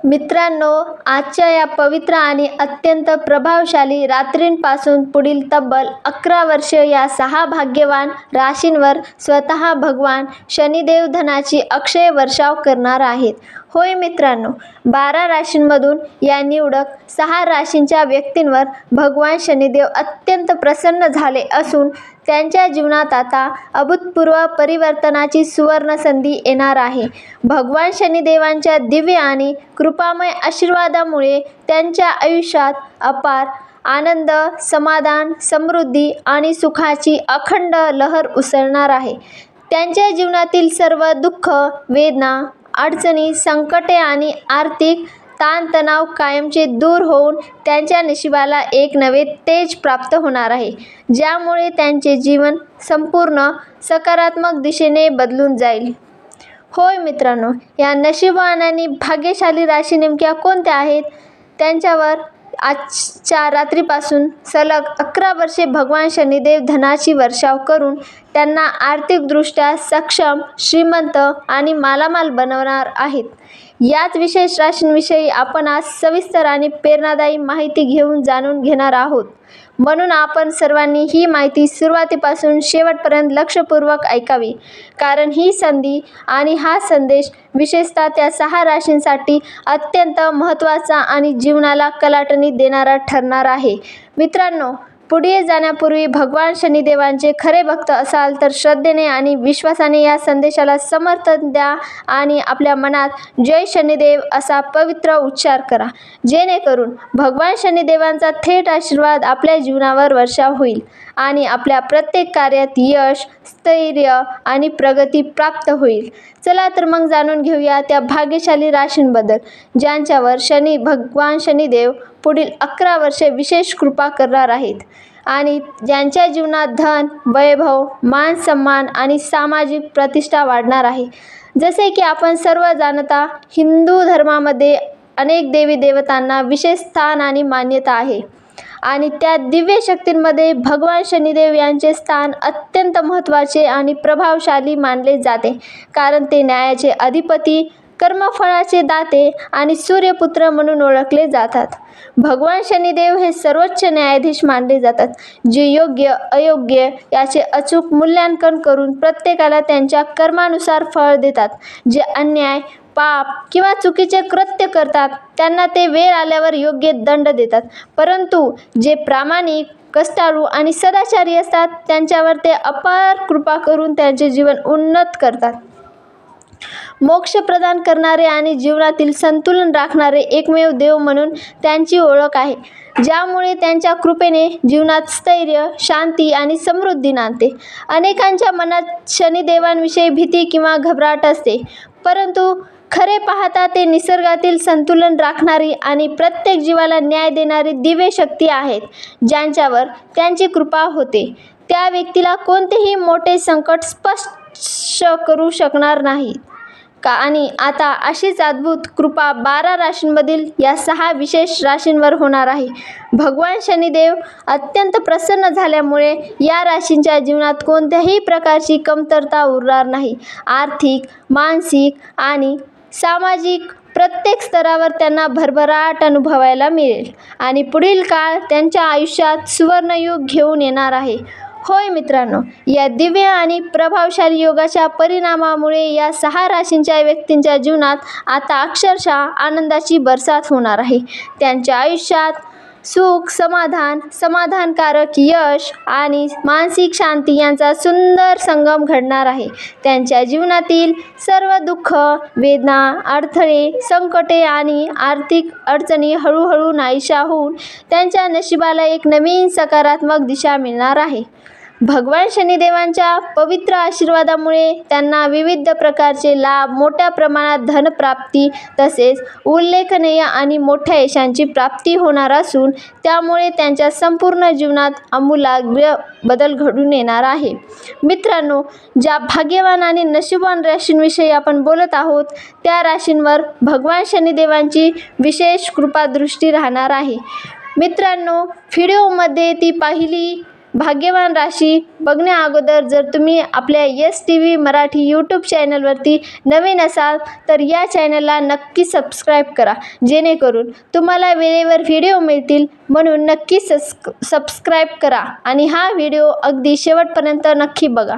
मित्रांनो, आजच्या या पवित्र आणि अत्यंत प्रभावशाली रात्रींपासून पुढील तब्बल 11 वर्षे या 6 भाग्यवान राशींवर स्वतः भगवान शनिदेव धनाची अक्षय वर्षाव करणार आहेत. होय मित्रांनो, 12 राशींमधून या निवडक 6 राशींच्या व्यक्तींवर भगवान शनिदेव अत्यंत प्रसन्न झाले असून त्यांच्या जीवनात आता अभूतपूर्व परिवर्तनाची सुवर्ण संधी येणार आहे. भगवान शनिदेवांच्या दिव्य आणि कृपामय आशीर्वादामुळे त्यांच्या आयुष्यात अपार आनंद, समाधान, समृद्धी आणि सुखाची अखंड लहर उसळणार आहे. त्यांच्या जीवनातील सर्व दुःख, वेदना, अडचणी, संकटे आणि आर्थिक ताणतणाव कायमचे दूर होऊन त्यांच्या नशिबाला एक नवे तेज प्राप्त होणार आहे, ज्यामुळे त्यांचे जीवन संपूर्ण सकारात्मक दिशेने बदलून जाईल. होय मित्रांनो, या नशीबवान आणि भाग्यशाली राशी नेमक्या कोणत्या आहेत? त्यांच्यावर आजच्या रात्रीपासून सलग 11 वर्षे भगवान शनिदेव धनाची वर्षाव करून त्यांना आर्थिकदृष्ट्या सक्षम, श्रीमंत आणि मालामाल बनवणार आहेत. याच विशेष राशींविषयी आपण आज सविस्तर आणि प्रेरणादायी माहिती घेऊन जाणून घेणार आहोत. म्हणून आपण सर्वांनी ही माहिती सुरुवातीपासून शेवटपर्यंत लक्षपूर्वक ऐकावी, कारण ही संधी आणि हा संदेश विशेषतः त्या 6 राशींसाठी अत्यंत महत्त्वाचा आणि जीवनाला कलाटणी देणारा ठरणार आहे. मित्रांनो, पुढे जाण्यापूर्वी भगवान शनिदेवांचे खरे भक्त असाल तर श्रद्धेने आणि विश्वासाने या संदेशाला समर्थन द्या आणि आपल्या मनात जय शनिदेव असा पवित्र उच्चार करा, जेणेकरून भगवान शनिदेवांचा थेट आशीर्वाद आपल्या जीवनावर वर्षाव होईल आणि आपल्या प्रत्येक कार्यात यश, स्थैर्य आणि प्रगती प्राप्त होईल. चला तर मग जाणून घेऊया त्या भाग्यशाली राशींबद्दल, ज्यांच्यावर भगवान शनिदेव पुढील 11 वर्षे विशेष कृपा करणार आहेत आणि ज्यांच्या जीवनात धन, वैभव, मान सन्मान आणि सामाजिक प्रतिष्ठा वाढणार आहे. जसे की आपण सर्व जाणता, हिंदू धर्मामध्ये अनेक देवी देवतांना विशेष स्थान आणि मान्यता आहे आणि त्या दिव्य शक्तींमध्ये भगवान शनिदेव यांचे स्थान अत्यंत महत्त्वाचे आणि प्रभावशाली मानले जाते, कारण ते न्यायाचे अधिपती, कर्मफळाचे दाते आणि सूर्यपुत्र म्हणून ओळखले जातात. भगवान शनिदेव हे सर्वोच्च न्यायाधीश मानले जातात, जे योग्य अयोग्य याचे अचूक मूल्यांकन करून प्रत्येकाला त्यांच्या कर्मानुसार फळ देतात. जे अन्याय, पाप किंवा चुकीचे कृत्य करतात त्यांना ते वेळ आल्यावर योग्य दंड देतात, परंतु जे प्रामाणिक, कष्टाळू आणि सदाचारी असतात त्यांच्यावर ते अपार कृपा करून त्यांचे जीवन उन्नत करतात. मोक्ष प्रदान करणारे आणि जीवनातील संतुलन राखणारे एकमेव देव म्हणून त्यांची ओळख आहे, ज्यामुळे त्यांच्या कृपेने जीवनात स्थैर्य, शांती आणि समृद्धी नांदते. अनेकांच्या मनात शनिदेवांविषयी भीती किंवा घबराट असते, परंतु खरे पाहता ते निसर्गातील संतुलन राखणारी आणि प्रत्येक जीवाला न्याय देणारी दिव्य शक्ती आहेत. ज्यांच्यावर त्यांची कृपा होते त्या व्यक्तीला कोणतेही मोठे संकट स्पर्श करू शकणार नाही. आणि आता अशीच अद्भुत कृपा 12 राशींमधील या 6 विशेष राशींवर होणार आहे. भगवान शनिदेव अत्यंत प्रसन्न झाल्यामुळे या राशींच्या जीवनात कोणत्याही प्रकारची कमतरता उरणार नाही. आर्थिक, मानसिक आणि सामाजिक प्रत्येक स्तरावर त्यांना भरभराट अनुभवायला मिळेल आणि पुढील काळ त्यांच्या आयुष्यात सुवर्णयुग घेऊन येणार आहे. होय मित्रांनो, या दिव्य आणि प्रभावशाली योगाच्या परिणामामुळे या 6 राशींच्या व्यक्तींच्या जीवनात आता अक्षरशः आनंदाची बरसात होणार आहे. त्यांच्या आयुष्यात सुख, समाधान, समाधानकारक यश आणि मानसिक शांती यांचा सुंदर संगम घडणार आहे. त्यांच्या जीवनातील सर्व दुःख, वेदना, अडथळे, संकटे आणि आर्थिक अडचणी हळूहळू नाहीशा होऊन त्यांच्या नशिबाला एक नवीन सकारात्मक दिशा मिळणार आहे. भगवान शनिदेवांच्या पवित्र आशीर्वादामुळे त्यांना विविध प्रकारचे लाभ, मोठ्या प्रमाणात धनप्राप्ती तसेच उल्लेखनीय आणि मोठ्या यशांची प्राप्ती होणार असून त्यामुळे त्यांच्या संपूर्ण जीवनात आमूलाग्र बदल घडून येणार आहे. मित्रांनो, ज्या भाग्यवान आणि नशीबवान राशींविषयी आपण बोलत आहोत त्या राशींवर भगवान शनिदेवांची विशेष कृपादृष्टी राहणार आहे. मित्रांनो, व्हिडिओमध्ये ती पहिली भाग्यवान राशी बघण्या अगोदर जर तुम्ही आपल्या STV मराठी यूट्यूब चॅनलवरती नवीन असाल तर या चॅनलला नक्की सबस्क्राईब करा, जेणेकरून तुम्हाला वेळेवर व्हिडिओ मिळतील. म्हणून नक्की सबस्क्राईब करा आणि हा व्हिडिओ अगदी शेवटपर्यंत नक्की बघा,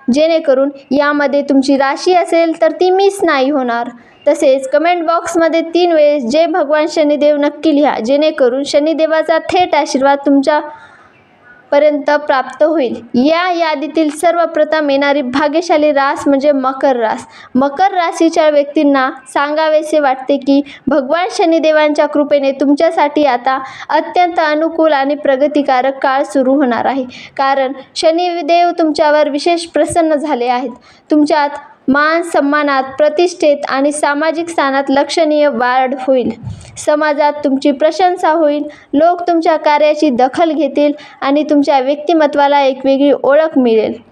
जेणेकरून यामध्ये तुमची राशी असेल तर ती मिस नाही होणार. तसेच कमेंट बॉक्समध्ये 3 वेळेस जय भगवान शनिदेव नक्की लिहा, जेणेकरून शनिदेवाचा थेट आशीर्वाद तुमच्यापर्यंत प्राप्त होईल. या यादीतील सर्वप्रथम येणारी भाग्यशाली रास म्हणजे मकर रास. मकर राशीच्या व्यक्तींना सांगावेसे वाटते की भगवान शनिदेवांच्या कृपेने तुमच्यासाठी आता अत्यंत अनुकूल आणि प्रगतिकारक काळ सुरू होणार आहे. कारण शनिदेव तुमच्यावर विशेष प्रसन्न झाले आहेत. तुमच्यात मान सन्मानात, प्रतिष्ठेत आणि सामाजिक स्थानात लक्षणीय वाढ होईल. समाजात तुमची प्रशंसा होईल. लोक तुमच्या कार्याची दखल घेतील आणि तुमच्या व्यक्तिमत्त्वाला एक वेगळी ओळख मिळेल.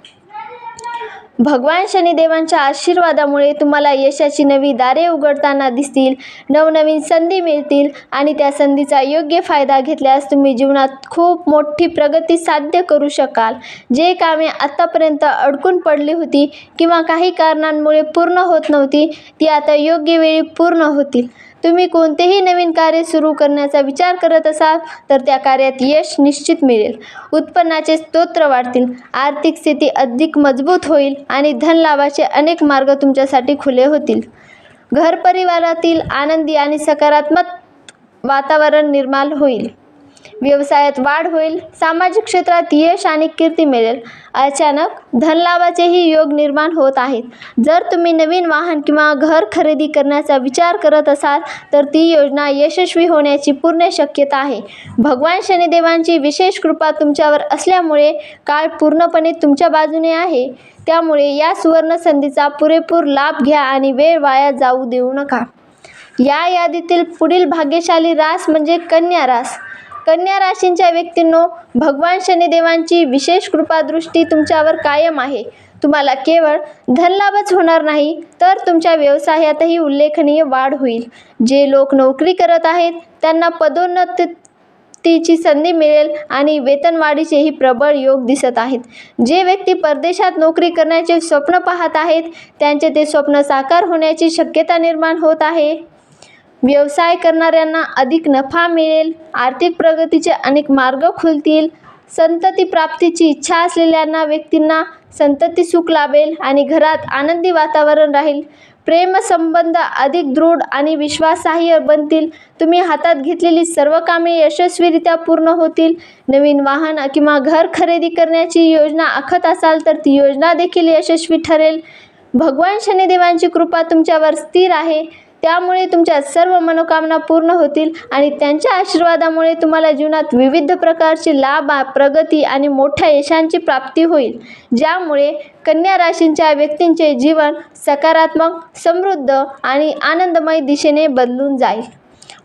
भगवान शनिदेवांच्या आशीर्वादामुळे तुम्हाला यशाची नवी दारे उघडताना दिसतील. नवनवीन संधी मिळतील आणि त्या संधीचा योग्य फायदा घेतल्यास तुम्ही जीवनात खूप मोठी प्रगती साध्य करू शकाल. जे कामे आतापर्यंत अडकून पडली होती किंवा काही कारणांमुळे पूर्ण होत नव्हती, ती आता योग्य वेळी पूर्ण होतील. तुम्ही कोणतेही नवीन कार्य सुरू करण्याचा विचार करत असाल तर त्या कार्यात यश निश्चित मिळेल. उत्पन्नाचे स्रोत वाढतील. आर्थिक स्थिती अधिक मजबूत होईल आणि धनलाभाचे अनेक मार्ग तुमच्यासाठी खुले होतील. घरपरिवारातील आनंदी आणि सकारात्मक वातावरण निर्माण होईल. व्यवसायात वाढ होईल. सामाजिक क्षेत्रात यश आणि कीर्ती मिळेल. अचानक धनलाभाचेही योग निर्माण होत आहेत. जर तुम्ही नवीन वाहन किंवा घर खरेदी करण्याचा विचार करत असाल तर ती योजना यशस्वी होण्याची पूर्ण शक्यता आहे. भगवान शनिदेवांची विशेष कृपा तुमच्यावर असल्यामुळे काळ पूर्णपणे तुमच्या बाजूने आहे. त्यामुळे या सुवर्ण संधीचा पुरेपूर लाभ घ्या आणि वेळ वाया जाऊ देऊ नका. या यादीतील पुढील भाग्यशाली रास म्हणजे कन्या रास. कन्या राशींच्या व्यक्तींनो, भगवान शनिदेवांची विशेष कृपादृष्टी तुमच्यावर कायम आहे. तुम्हाला केवळ धनलाभच होणार नाही तर तुमच्या व्यवसायातही उल्लेखनीय वाढ होईल. जे लोक नोकरी करत आहेत त्यांना पदोन्नतीची संधी मिळेल आणि वेतनवाढीचेही प्रबळ योग दिसत आहेत. जे व्यक्ती परदेशात नोकरी करण्याचे स्वप्न पाहत आहेत त्यांचे ते स्वप्न साकार होण्याची शक्यता निर्माण होत आहे. व्यवसाय करणाऱ्यांना अधिक नफा मिळेल. आर्थिक प्रगतीचे अनेक मार्ग खुलतील. संतती प्राप्तीची इच्छा असलेल्या व्यक्तींना संतती सुख लाभेल आणि घरात आनंदी वातावरण राहील. प्रेमसंबंध अधिक दृढ आणि विश्वासार्ह बनतील. तुम्ही हातात घेतलेली सर्व कामे यशस्वीरित्या पूर्ण होतील. नवीन वाहन किंवा घर खरेदी करण्याची योजना आखत असाल तर ती योजना देखील यशस्वी ठरेल. भगवान शनिदेवांची कृपा तुमच्यावर स्थिर आहे. त्यामुळे तुमच्या सर्व मनोकामना पूर्ण होतील आणि त्यांच्या आशीर्वादामुळे तुम्हाला जीवनात विविध प्रकारचे लाभ, प्रगती आणि मोठ्या यशांची प्राप्ती होईल. ज्यामुळे कन्या राशींच्या व्यक्तींचे जीवन सकारात्मक, समृद्ध आणि आनंदमय दिशेने बदलून जाईल.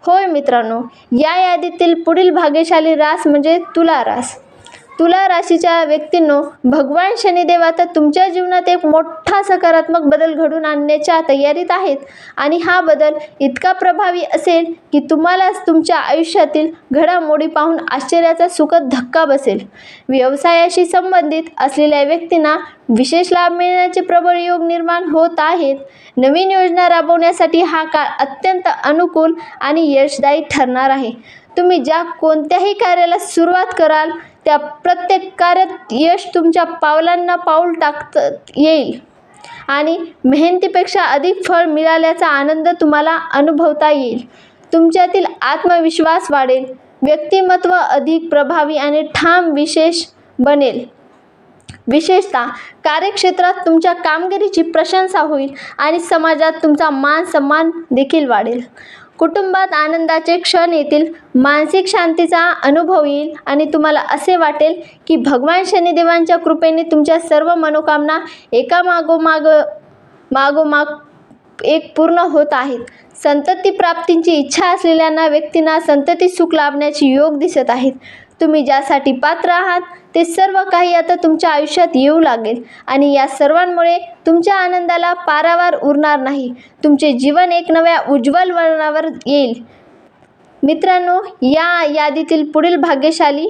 होय मित्रांनो, या यादीतील पुढील भाग्यशाली रास म्हणजे तुला रास. तुला राशीच्या व्यक्तींनो, भगवान शनिदेव आता तुमच्या जीवनात एक मोठा सकारात्मक बदल घडवून आणण्याच्या तयारीत आहेत आणि हा बदल इतका प्रभावी असेल की तुम्हालाच तुमच्या आयुष्यातील घडामोडी पाहून आश्चर्याचा सुखद धक्का बसेल. व्यवसायाशी संबंधित असलेल्या व्यक्तींना विशेष लाभ मिळण्याचे प्रबळ योग निर्माण होत आहेत. नवीन योजना राबवण्यासाठी हा काळ अत्यंत अनुकूल आणि यशदायी ठरणार आहे. तुम्ही ज्या कोणत्याही कार्याला सुरुवात कराल त्या प्रत्येक कार्यात यश तुमच्या पावलांना पाऊल टाकता येईल आणि मेहनतीपेक्षा अधिक फळ मिळाल्याचा आनंद तुम्हाला अनुभवता येईल. तुमच्यातील आत्मविश्वास वाढेल. व्यक्तिमत्व अधिक प्रभावी आणि ठाम विशेष बनेल. विशेषतः कार्यक्षेत्रात तुमच्या कामगिरीची प्रशंसा होईल आणि समाजात तुमचा मान सन्मान देखील वाढेल. कुटुंबात आनंदाचे क्षण येतील. मानसिक शांतीचा अनुभव येईल आणि तुम्हाला असे वाटेल की भगवान शनिदेवांच्या कृपेने तुमच्या सर्व मनोकामना मागोमाग एक पूर्ण होत आहेत. संतती प्राप्तीची इच्छा असलेल्या व्यक्तींना संतती सुख लाभण्याचे योग दिसत आहेत. तुम्ही ज्यासाठी पात्र आहात ते सर्व काही आता तुमच्या आयुष्यात येऊ लागेल आणि या सर्वांमुळे तुमच्या आनंदाला पारावार उरणार नाही. तुमचे जीवन एक नव्या उज्ज्वल वळणावर येईल. मित्रांनो, या यादीतील पुढील भाग्यशाली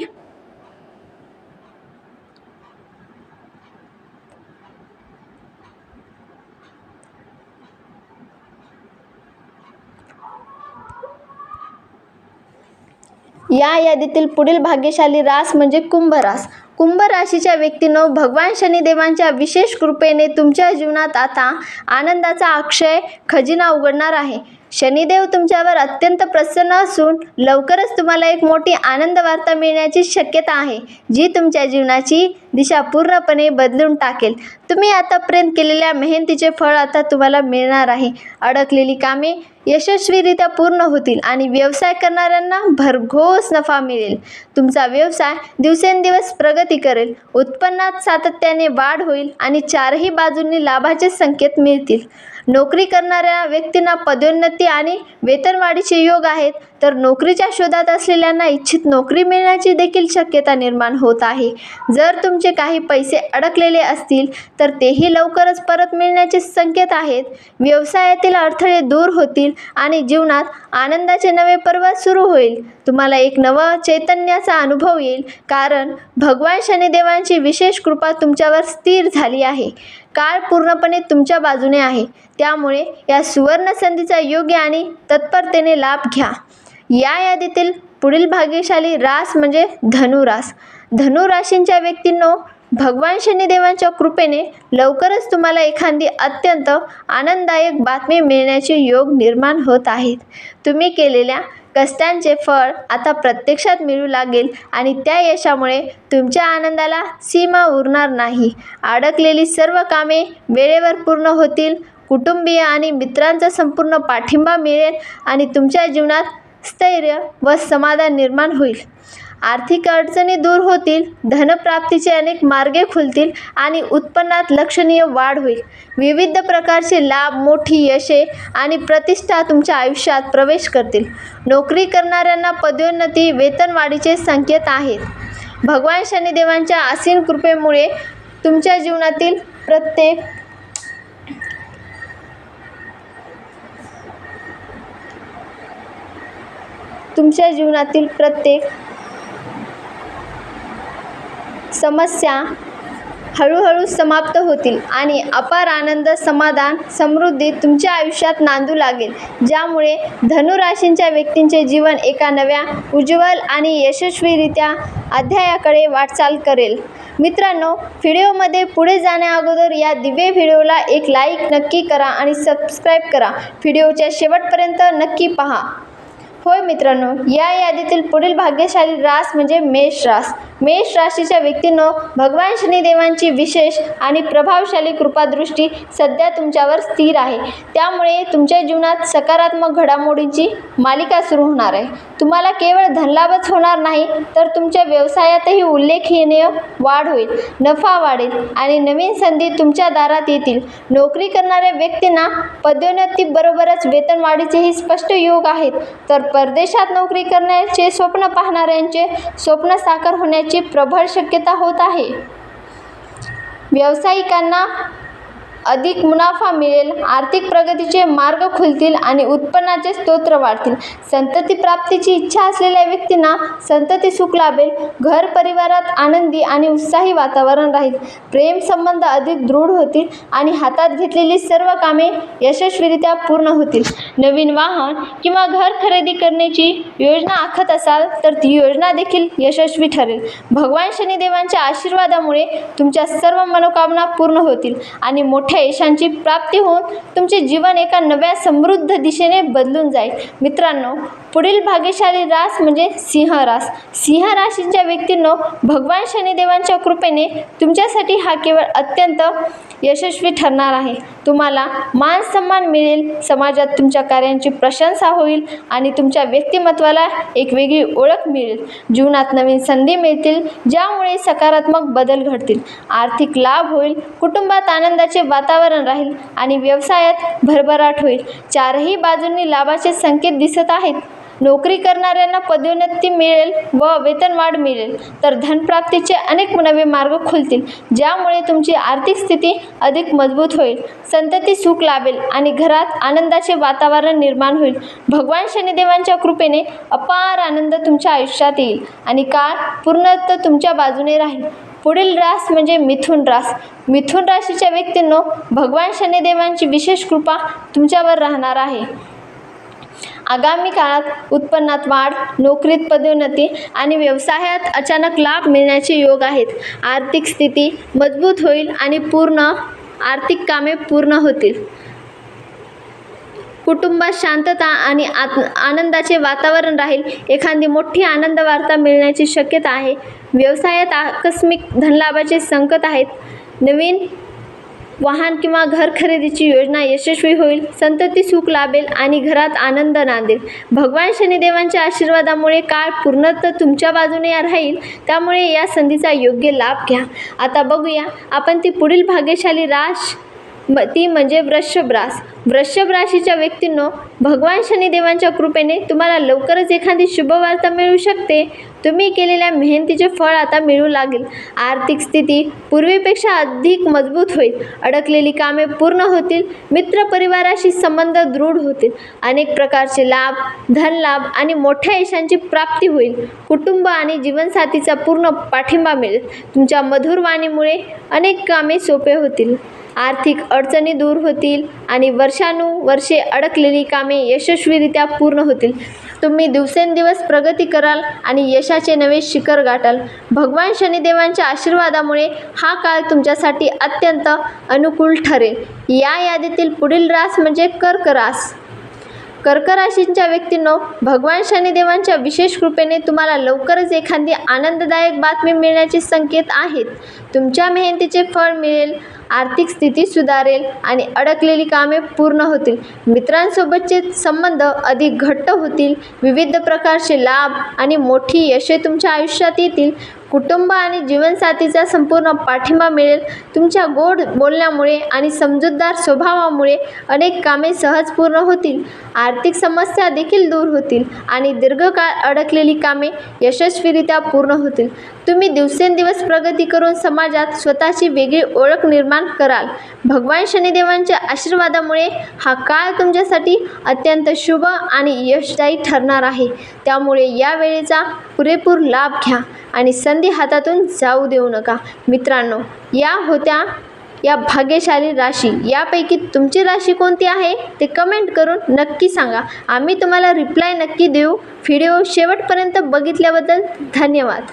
या यादीतील पुढील भाग्यशाली रास म्हणजे कुंभ रास. कुंभ राशीच्या व्यक्तींनो, भगवान शनिदेवांच्या विशेष कृपेने तुमच्या जीवनात आता आनंदाचा अक्षय खजिना उघडणार आहे. शनिदेव तुमच्यावर अत्यंत प्रसन्न असून लवकरच तुम्हाला एक मोठी आनंद वार्ता मिळण्याची शक्यता आहे, जी तुमच्या जीवनाची दिशा पूर्णपणे बदलून टाकेल. तुम्ही आतापर्यंत केलेल्या मेहनतीचे फळ आता तुम्हाला मिळणार आहे. अडकलेली कामे यशस्वीरित्या पूर्ण होतील आणि व्यवसाय करणाऱ्यांना भरघोस नफा मिळेल. तुमचा व्यवसाय दिवसेंदिवस प्रगती करेल. उत्पन्नात सातत्याने वाढ होईल आणि चारही बाजूंनी लाभाचे संकेत मिळतील. नोकरी करणाऱ्या व्यक्तींना पदोन्नती आणि वेतनवाढीचे योग आहेत, तर नोकरीच्या शोधात असलेल्यांना इच्छित नोकरी मिळण्याची देखील शक्यता निर्माण होत आहे. जर तुमचे काही पैसे अडकलेले असतील तर तेही लवकरच परत मिळण्याचे संकेत आहेत. व्यवसायातील अडथळे दूर होतील आणि जीवनात आनंदाचे नवे पर्व सुरू होईल. तुम्हाला एक नवा चैतन्याचा अनुभव येईल, कारण भगवान शनिदेवांची विशेष कृपा तुमच्यावर स्थिर झाली आहे. काळ पूर्णपणे तुमच्या बाजूने आहे, त्यामुळे या सुवर्ण संधीचा योग्य आणि तत्परतेने लाभ घ्या. या यादीतील पुढील भाग्यशाली रास म्हणजे धनुरास. धनुराशींच्या व्यक्तींनो, भगवान शनिदेवांच्या कृपेने लवकरच तुम्हाला एखादी अत्यंत आनंददायक बातमी मिळण्याचे योग निर्माण होत आहेत. तुम्ही केलेल्या कष्टांचे फळ आता प्रत्यक्षात मिळू लागेल आणि त्या यशामुळे तुमच्या आनंदाला सीमा उरणार नाही. अडकलेली सर्व कामे वेळेवर पूर्ण होतील. कुटुंबीय आणि मित्रांचा संपूर्ण पाठिंबा मिळेल आणि तुमच्या जीवनात स्थैर्य व समाधान निर्माण होईल. आर्थिक अडचणी दूर होतील. धनप्राप्तीचे अनेक मार्गे खुलतील आणि उत्पन्नात लक्षणीय वाढ होईल. विविध प्रकारचे लाभ, मोठी यशे आणि प्रतिष्ठा तुमच्या आयुष्यात प्रवेश करतील. नोकरी करणाऱ्यांना पदोन्नती, वेतनवाढीचे संकेत आहेत. भगवान शनिदेवांच्या असीम कृपेमुळे तुमच्या जीवनातील प्रत्येक समस्या हळूहळू समाप्त होतील आणि अपार आनंद, समाधान, समृद्धी तुमच्या आयुष्यात नांदू लागेल, ज्यामुळे धनुराशींच्या व्यक्तींचे जीवन एका नव्या, उज्ज्वल आणि यशस्वीरित्या अध्यायाकडे वाटचाल करेल. मित्रांनो, व्हिडिओमध्ये पुढे जाण्याअगोदर या दिव्य व्हिडिओला एक लाईक नक्की करा आणि सबस्क्राईब करा. व्हिडिओच्या शेवटपर्यंत नक्की पहा. होय मित्रांनो, या यादीतील पुढील भाग्यशाली रास म्हणजे मेष रास. मेष राशीच्या व्यक्तींनो, भगवान शनिदेवांची विशेष आणि प्रभावशाली कृपादृष्टी सध्या तुमच्यावर स्थिर आहे. त्यामुळे तुमच्या जीवनात सकारात्मक घडामोडींची मालिका सुरू होणार आहे. तुम्हाला केवळ धनलाभच होणार नाही, तर तुमच्या व्यवसायातही उल्लेखनीय वाढ होईल. नफा वाढेल आणि नवीन संधी तुमच्या दारात येतील. नोकरी करणाऱ्या व्यक्तींना पदोन्नतीबरोबरच वेतनवाढीचेही स्पष्ट योग आहेत, तर परदेशात नोकरी करण्याचे स्वप्न पाहणाऱ्यांचे स्वप्न साकार होण्याची प्रबळ शक्यता होत आहे. व्यावसायिकांना अधिक मुनाफा मिळेल. आर्थिक प्रगतीचे मार्ग खुलतील आणि उत्पन्नाचे स्तोत्र वाढतील. संतती प्राप्तीची इच्छा असलेल्या व्यक्तींना संतती सुख लाभेल. घर परिवारात आनंदी आणि उत्साही वातावरण राहील. प्रेम संबंध अधिक दृढ होतील आणि हातात घेतलेली सर्व कामे यशस्वीरित्या पूर्ण होतील. नवीन वाहन किंवा घर खरेदी करण्याची योजना आखत असाल तर ती योजना देखील यशस्वी ठरेल. भगवान शनिदेवांच्या आशीर्वादामुळे तुमच्या सर्व मनोकामना पूर्ण होतील आणि मोठ्या यशांची प्राप्ती होऊन तुमचे जीवन एका नव्या समृद्ध दिशेने बदलून जाईल. मित्रांनो, पुढील भाग्यशाली रास म्हणजे सिंह रास. सिंह राशीच्या व्यक्तींनो, भगवान शनिदेवांच्या कृपेने तुमच्यासाठी हा केवळ अत्यंत यशस्वी ठरणार आहे. तुम्हाला मान सन्मान मिळेल. समाजात तुमच्या कार्यांची प्रशंसा होईल आणि तुमच्या व्यक्तिमत्वाला एक वेगळी ओळख मिळेल. जीवनात नवीन संधी मिळतील, ज्यामुळे सकारात्मक बदल घडतील. आर्थिक लाभ होईल. कुटुंबात आनंदाचे वातावरण राहील आणि व्यवसायात भरभराट होईल. चारही बाजूंनी लाभाचे संकेत दिसत आहेत. नोकरी करणाऱ्यांना पदोन्नती मिळेल व वेतनवाढ मिळेल, तर धनप्राप्तीचे अनेक नवे मार्ग खुलतील, ज्यामुळे तुमची आर्थिक स्थिती अधिक मजबूत होईल. संतती सुख लाभेल आणि घरात आनंदाचे वातावरण निर्माण होईल. भगवान शनिदेवांच्या कृपेने अपार आनंद तुमच्या आयुष्यात येईल आणि काळ पूर्णतः तुमच्या बाजूने राहील. पुढील रास म्हणजे मिथुन रास. मिथुन राशीच्या व्यक्तींनो, भगवान शनिदेवांची विशेष कृपा तुमच्यावर राहणार आहे आगामी काळात उत्पन्नात वाढ, नोकरीत पदोन्नती आणि व्यवसायात अचानक लाभ मिळण्याचे योग आहेत. आर्थिक स्थिती मजबूत होईल आणि आर्थिक कामे पूर्ण होतील. कुटुंबात शांतता आणि आनंदाचे वातावरण राहील. एखादी मोठी आनंद वार्ता मिळण्याची शक्यता आहे. व्यवसायात आकस्मिक धनलाभाचे संकेत आहेत. नवीन वाहन किंवा घर खरेदीची योजना यशस्वी होईल. संतती सुख लाभेल आणि घरात आनंद नांदेल. भगवान शनिदेवांच्या आशीर्वादामुळे काळ पूर्णतः तुमच्या बाजूने राहील, त्यामुळे या संधीचा योग्य लाभ घ्या. आता बघूया आपण ती पुढील भाग्यशाली ती म्हणजे वृषभ रास. वृषभ राशीच्या व्यक्तींनो, भगवान शनिदेवांच्या कृपेने तुम्हाला लवकरच एखादी शुभवार्ता मिळू शकते. तुम्ही केलेल्या मेहनतीचे फळ आता मिळू लागेल. आर्थिक स्थिती पूर्वीपेक्षा अधिक मजबूत होईल. अडकलेली कामे पूर्ण होतील. मित्रपरिवाराशी संबंध दृढ होतील. अनेक प्रकारचे लाभ, धनलाभ आणि मोठ्या यशांची प्राप्ती होईल. कुटुंब आणि जीवनसाथीचा पूर्ण पाठिंबा मिळेल. तुमच्या मधुर वाणीमुळे अनेक कामे सोपे होतील. आर्थिक अडचणी दूर होतील आणि वर्षानुवर्षे अडकलेली कामे यशस्वीरित्या पूर्ण होतील. तुम्ही दिवसेंदिवस प्रगती कराल आणि यशाचे नवे शिखर गाठाल. भगवान शनिदेवांच्या आशीर्वादामुळे हा काळ तुमच्यासाठी अत्यंत अनुकूल ठरेल. या यादीतील पुढील रास म्हणजे कर्क रास. कर्क राशीच्या व्यक्तींनो, भगवान शनिदेवांच्या विशेष कृपेने तुम्हाला लवकरच एखादी आनंददायक बातमी मिळण्याचे संकेत आहेत. तुमच्या मेहनतीचे फळ मिळेल. आर्थिक स्थिती सुधारेल आणि अडकलेली कामे पूर्ण होतील. मित्रांसोबतचे संबंध अधिक घट्ट होतील. विविध प्रकारचे लाभ आणि मोठी यशे तुमच्या आयुष्यात येतील. कुटुंब आणि जीवनसाथीचा संपूर्ण पाठिंबा मिळेल. तुमच्या गोड बोलण्यामुळे आणि समजूतदार स्वभावामुळे अनेक कामे सहज पूर्ण होतील. आर्थिक समस्या देखील दूर होतील आणि दीर्घकाळ अडकलेली कामे यशस्वीरित्या पूर्ण होतील. तुम्ही दिवसेंदिवस प्रगती करून समाजात स्वतःची वेगळी ओळख निर्माण कराल. भगवान शनिदेवांच्या आशीर्वादामुळे हा काळ तुमच्यासाठी अत्यंत शुभ आणि यशदायी ठरणार आहे. त्यामुळे या वेळेचा पुरेपूर लाभ घ्या आणि संधी हातातून जाऊ देऊ नका. मित्रांनो, या होत्या या भाग्यशाली राशी. यापैकी तुमची राशी कोणती आहे ते कमेंट करून नक्की सांगा. आम्ही तुम्हाला रिप्लाय नक्की देऊ. व्हिडिओ शेवटपर्यंत बघितल्याबद्दल धन्यवाद.